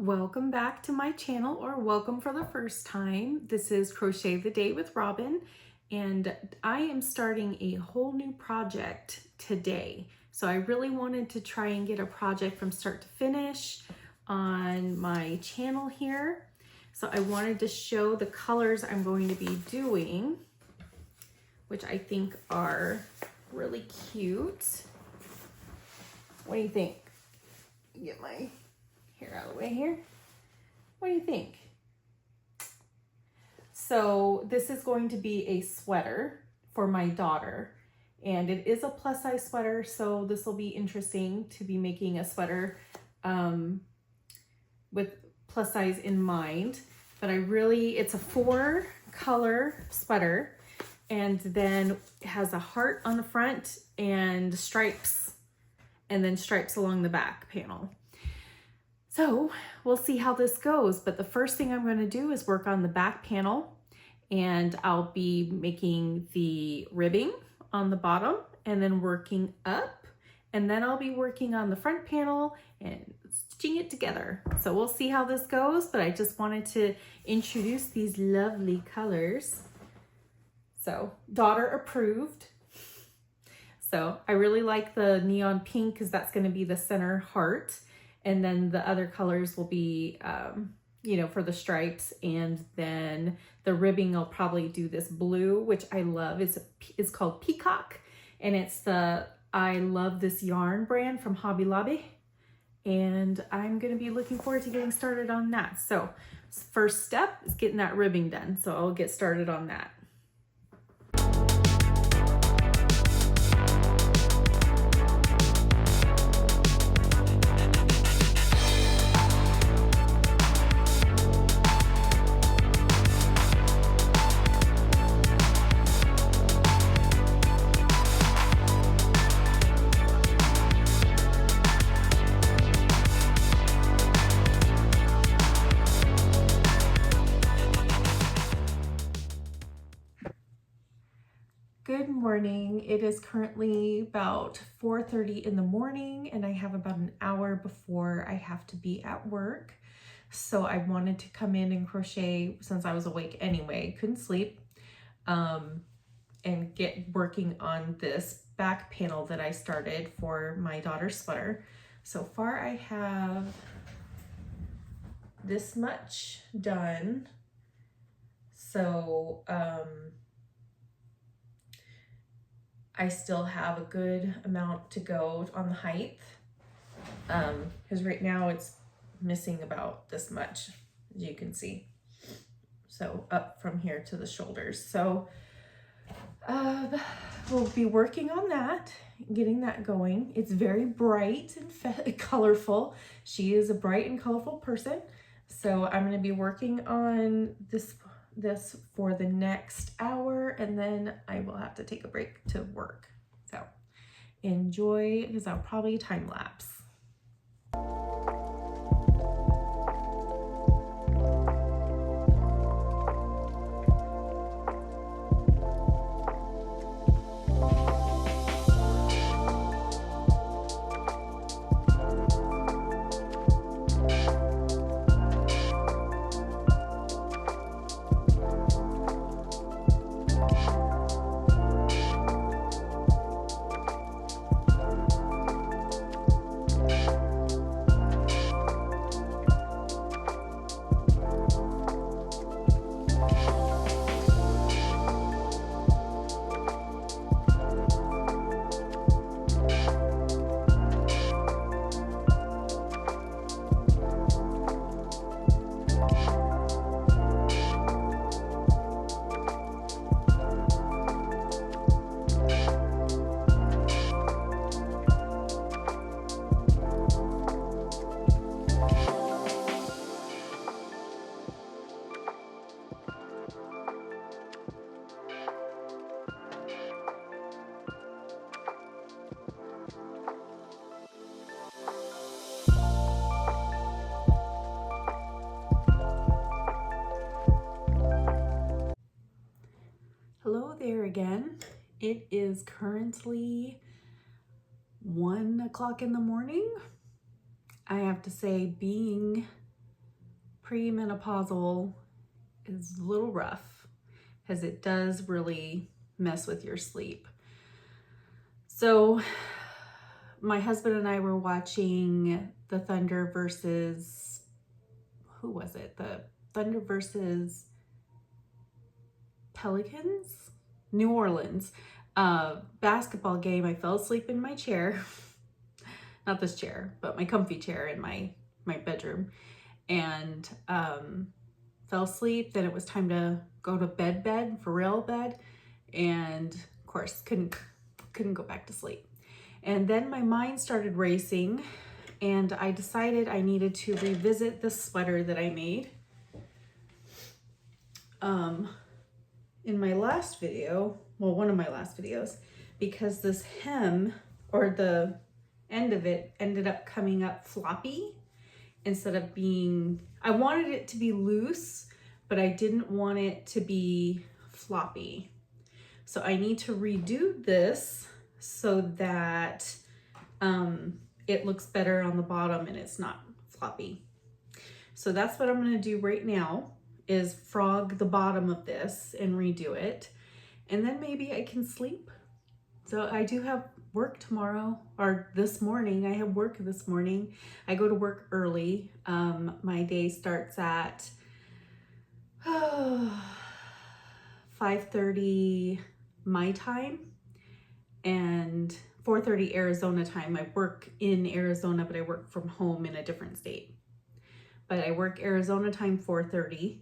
Welcome back to my channel, or welcome for the first time. This is Crochet the Day with Robin, and I am starting a whole new project today. So I really wanted to try and get a project from start to finish on my channel here. So I wanted to show the colors I'm going to be doing, which I think are really cute. What do you think? Get my hair out of the way here. What do you think? So this is going to be a sweater for my daughter, and it is a plus size sweater, so this will be interesting to be making a sweater with plus size in mind. But it's a 4-color sweater, and then it has a heart on the front and stripes, and then stripes along the back panel. So we'll see how this goes, but the first thing I'm going to do is work on the back panel, and I'll be making the ribbing on the bottom and then working up, and then I'll be working on the front panel and stitching it together. So we'll see how this goes, but I just wanted to introduce these lovely colors. So daughter approved. So I really like the neon pink because that's going to be the center heart. And then the other colors will be, for the stripes. And then the ribbing, I'll probably do this blue, which I love. It's called Peacock. And it's the I Love This Yarn brand from Hobby Lobby. And I'm going to be looking forward to getting started on that. So first step is getting that ribbing done. So I'll get started on that. Good morning. It is currently about 4:30 in the morning, and I have about an hour before I have to be at work. So I wanted to come in and crochet since I was awake anyway, couldn't sleep, and get working on this back panel that I started for my daughter's sweater. So far I have this much done. So, I still have a good amount to go on the height, because right now it's missing about this much, as you can see. So up from here to the shoulders. So we'll be working on that, getting that going. It's very bright and colorful. She is a bright and colorful person. So I'm going to be working on this for the next hour, and then I will have to take a break to work. So enjoy, because I'll probably time lapse. Hello there again. It is currently 1 o'clock in the morning. I have to say, being premenopausal is a little rough because it does really mess with your sleep. So my husband and I were watching the Thunder versus, who was it? The Thunder versus Pelicans? New Orleans basketball game. I fell asleep in my chair. Not this chair, but my comfy chair in my bedroom. And fell asleep. Then it was time to go to bed, for real bed. And of course, couldn't go back to sleep. And then my mind started racing and I decided I needed to revisit the sweater that I made. In my last video, well, one of my last videos, because this hem or the end of it ended up coming up floppy instead of being, I wanted it to be loose, but I didn't want it to be floppy. So I need to redo this so that it looks better on the bottom and it's not floppy. So that's what I'm going to do right now, is frog the bottom of this and redo it. And then maybe I can sleep. So I do have work tomorrow, or this morning. I have work this morning. I go to work early. My day starts at 5:30 my time and 4:30 Arizona time. I work in Arizona, but I work from home in a different state. But I work Arizona time 4:30,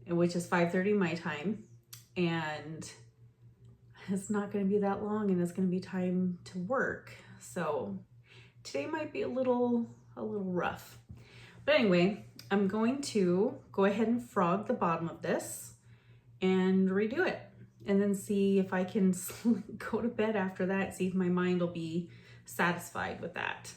which is 5:30 my time. And it's not going to be that long and it's going to be time to work. So today might be a little rough. But anyway, I'm going to go ahead and frog the bottom of this and redo it. And then see if I can go to bed after that, see if my mind will be satisfied with that.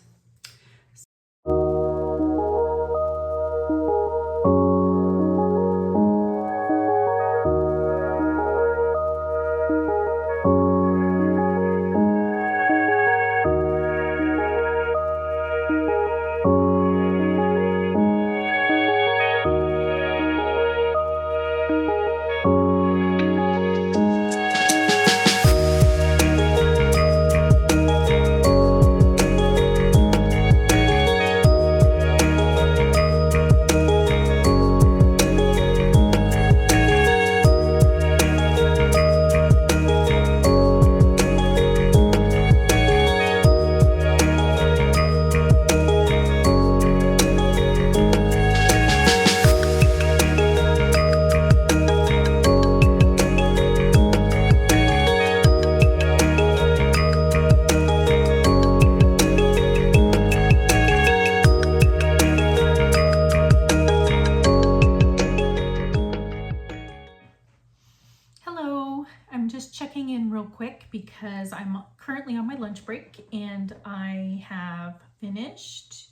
Checking in real quick because I'm currently on my lunch break and I have finished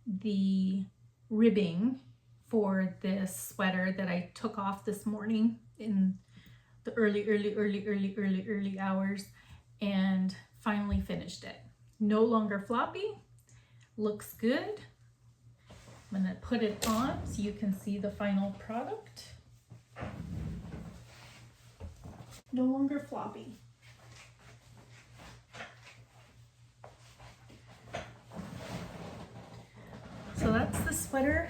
the ribbing for this sweater that I took off this morning in the early hours and finally finished it. No longer floppy, looks good. I'm gonna put it on so you can see the final product. No longer floppy. So that's the sweater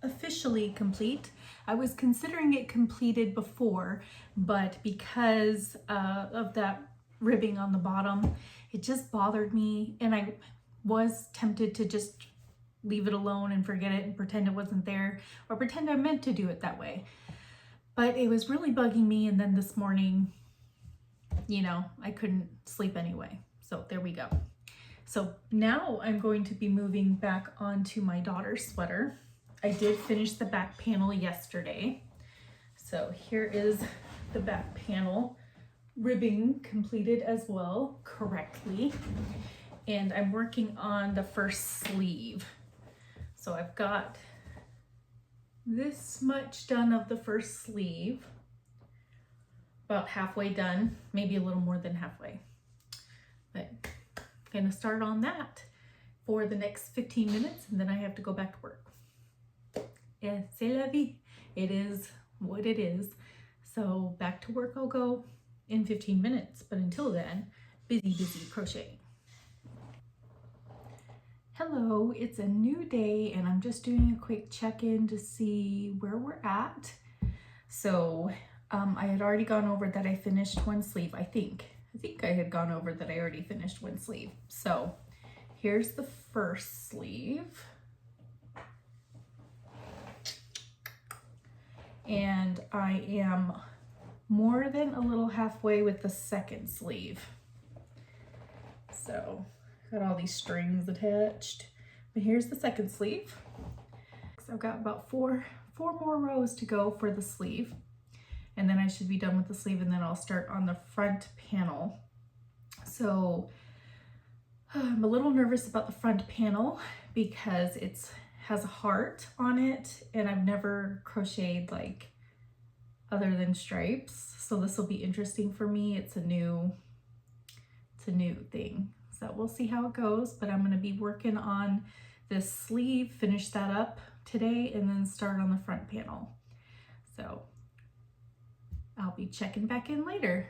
officially complete. I was considering it completed before, but because of that ribbing on the bottom, it just bothered me and I was tempted to just leave it alone and forget it and pretend it wasn't there or pretend I meant to do it that way. But it was really bugging me, and then this morning, you know, I couldn't sleep anyway. So there we go. So now I'm going to be moving back onto my daughter's sweater. I did finish the back panel yesterday. So here is the back panel, ribbing completed as well correctly. And I'm working on the first sleeve. So I've got this much done of the first sleeve, about halfway done, maybe a little more than halfway. But I'm gonna start on that for the next 15 minutes and then I have to go back to work. C'est la vie. It is what it is. So back to work I'll go in 15 minutes, but until then, busy crocheting. Hello, it's a new day and I'm just doing a quick check-in to see where we're at. So I had already gone over that I finished one sleeve. I think I had gone over that I already finished one sleeve. So here's the first sleeve. And I am more than a little halfway with the second sleeve. So got all these strings attached. But here's the second sleeve. So I've got about four more rows to go for the sleeve. And then I should be done with the sleeve, and then I'll start on the front panel. So I'm a little nervous about the front panel because it has a heart on it, and I've never crocheted like other than stripes. So this will be interesting for me. It's a new thing. So we'll see how it goes, but I'm gonna be working on this sleeve, finish that up today, and then start on the front panel. So I'll be checking back in later.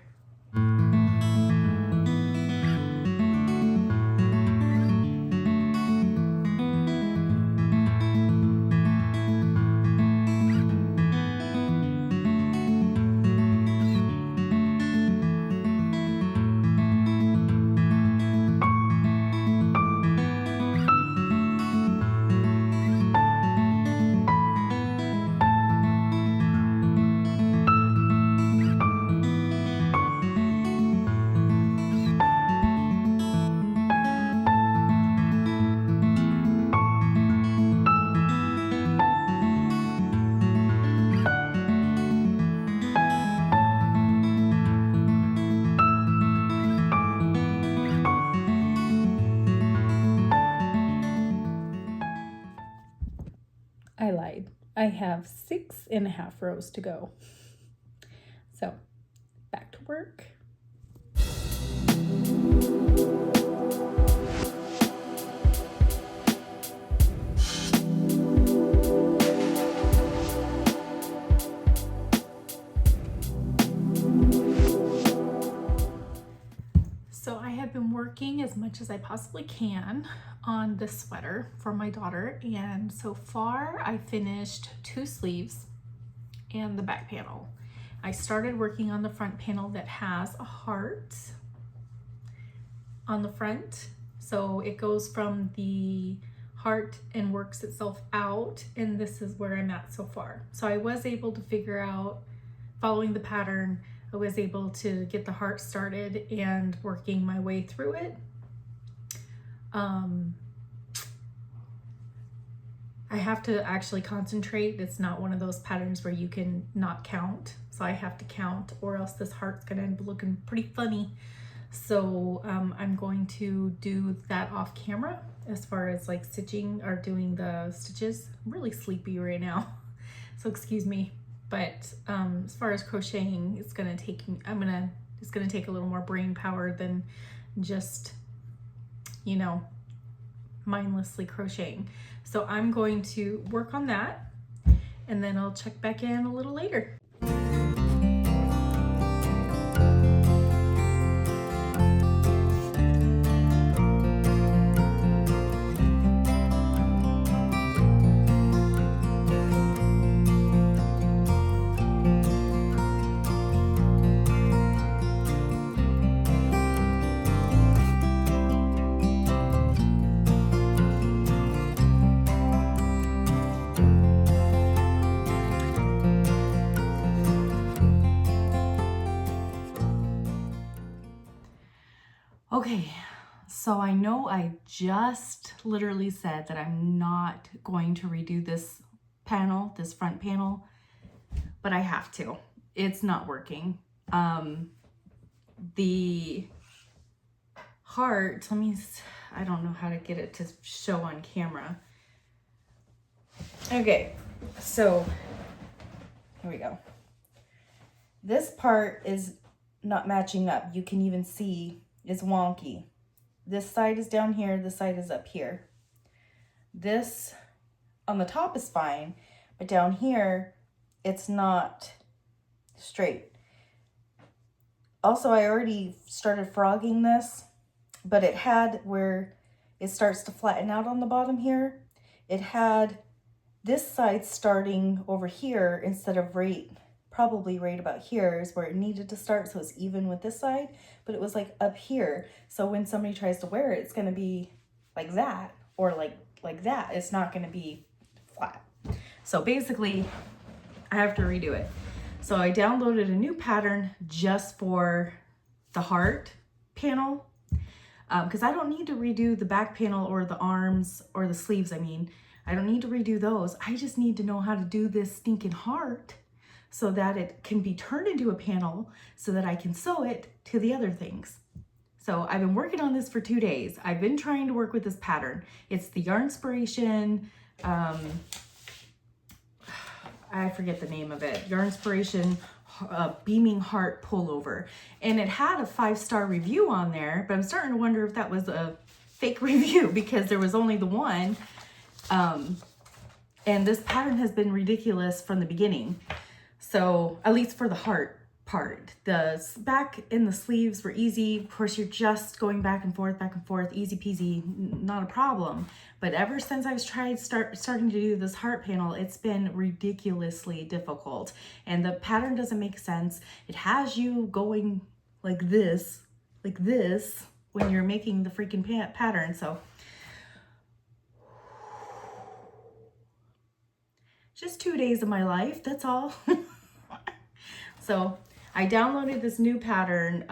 I lied. I have 6.5 rows to go. So back to work. So I have been working as much as I possibly can on this sweater for my daughter, and so far I finished 2 sleeves and the back panel. I started working on the front panel that has a heart on the front, so it goes from the heart and works itself out, and this is where I'm at so far. So I was able to figure out, following the pattern, I was able to get the heart started and working my way through it. I have to actually concentrate. It's not one of those patterns where you can not count. So I have to count, or else this heart's gonna end up looking pretty funny. So I'm going to do that off camera as far as like stitching or doing the stitches. I'm really sleepy right now, so excuse me. But as far as crocheting, it's gonna take a little more brain power than just, you know, mindlessly crocheting. So I'm going to work on that, and then I'll check back in a little later. Okay, so I know I just literally said that I'm not going to redo this panel, this front panel, but I have to. It's not working. The heart, I don't know how to get it to show on camera. Okay, so here we go. This part is not matching up. You can even see it's wonky. This side is down here, this side is up here. This on the top is fine, but down here, it's not straight. Also, I already started frogging this, but it had where it starts to flatten out on the bottom here. It had this side starting over here instead of probably right about here is where it needed to start, so it's even with this side, but it was like up here. So when somebody tries to wear it, it's gonna be like that, or like that. It's not gonna be flat. So basically, I have to redo it. So I downloaded a new pattern just for the heart panel, because I don't need to redo the back panel or the arms or the sleeves. I mean, I don't need to redo those. I just need to know how to do this stinking heart so that it can be turned into a panel so that I can sew it to the other things. So I've been working on this for 2 days. I've been trying to work with this pattern. It's the Yarnspiration, I forget the name of it, Yarnspiration Beaming Heart Pullover. And it had a 5-star review on there, but I'm starting to wonder if that was a fake review because there was only the one. And this pattern has been ridiculous from the beginning. So at least for the heart part, the back and the sleeves were easy. Of course, you're just going back and forth, easy peasy, not a problem. But ever since I've tried starting to do this heart panel, it's been ridiculously difficult. And the pattern doesn't make sense. It has you going like this when you're making the freaking pattern. So just 2 days of my life, that's all. So I downloaded this new pattern.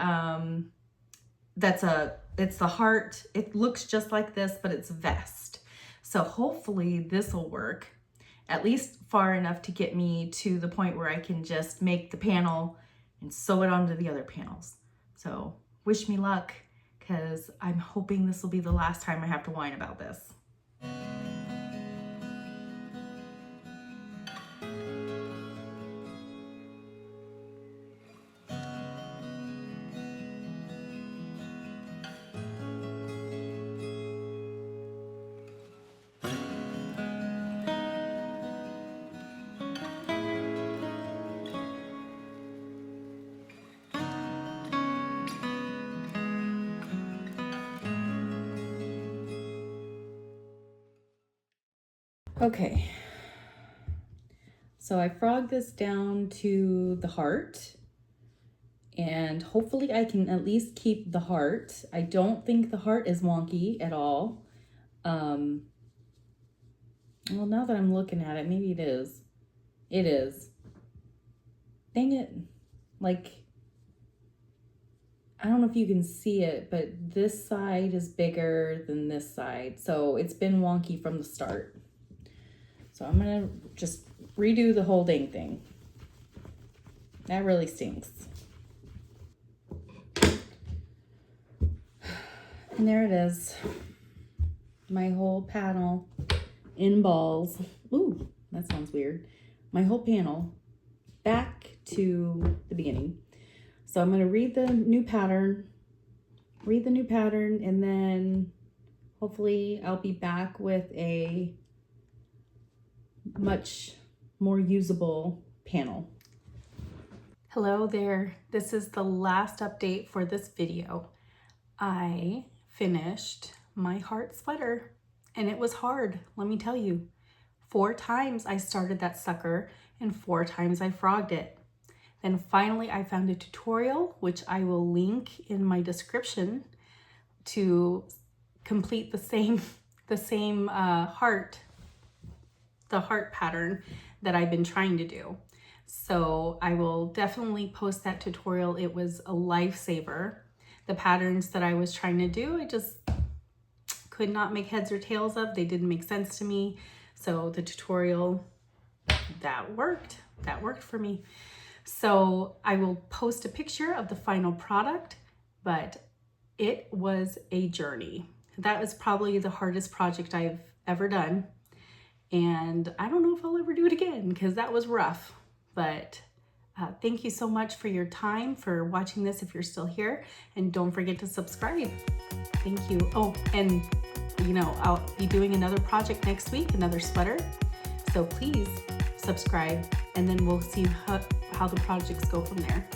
It's the heart. It looks just like this, but it's vest. So hopefully this will work, at least far enough to get me to the point where I can just make the panel and sew it onto the other panels. So wish me luck, because I'm hoping this will be the last time I have to whine about this. Okay, so I frogged this down to the heart, and hopefully I can at least keep the heart. I don't think the heart is wonky at all. Well, now that I'm looking at it, maybe it is. It is. Dang it. Like, I don't know if you can see it, but this side is bigger than this side. So it's been wonky from the start. So I'm gonna just redo the whole dang thing. That really stinks. And there it is. My whole panel in balls. Ooh, that sounds weird. My whole panel back to the beginning. So I'm gonna read the new pattern, and then hopefully I'll be back with a much more usable panel. Hello there. This is the last update for this video. I finished my heart sweater, and it was hard, let me tell you. 4 times I started that sucker, and 4 times I frogged it. Then finally I found a tutorial, which I will link in my description, to complete the same heart pattern that I've been trying to do. So I will definitely post that tutorial. It was a lifesaver. The patterns that I was trying to do, I just could not make heads or tails of. They didn't make sense to me. So the tutorial, that worked for me. So I will post a picture of the final product, but it was a journey. That was probably the hardest project I've ever done. And I don't know if I'll ever do it again, because that was rough. But thank you so much for your time, for watching this if you're still here. And don't forget to subscribe. Thank you. Oh, and I'll be doing another project next week, another sweater. So please subscribe, and then we'll see how the projects go from there.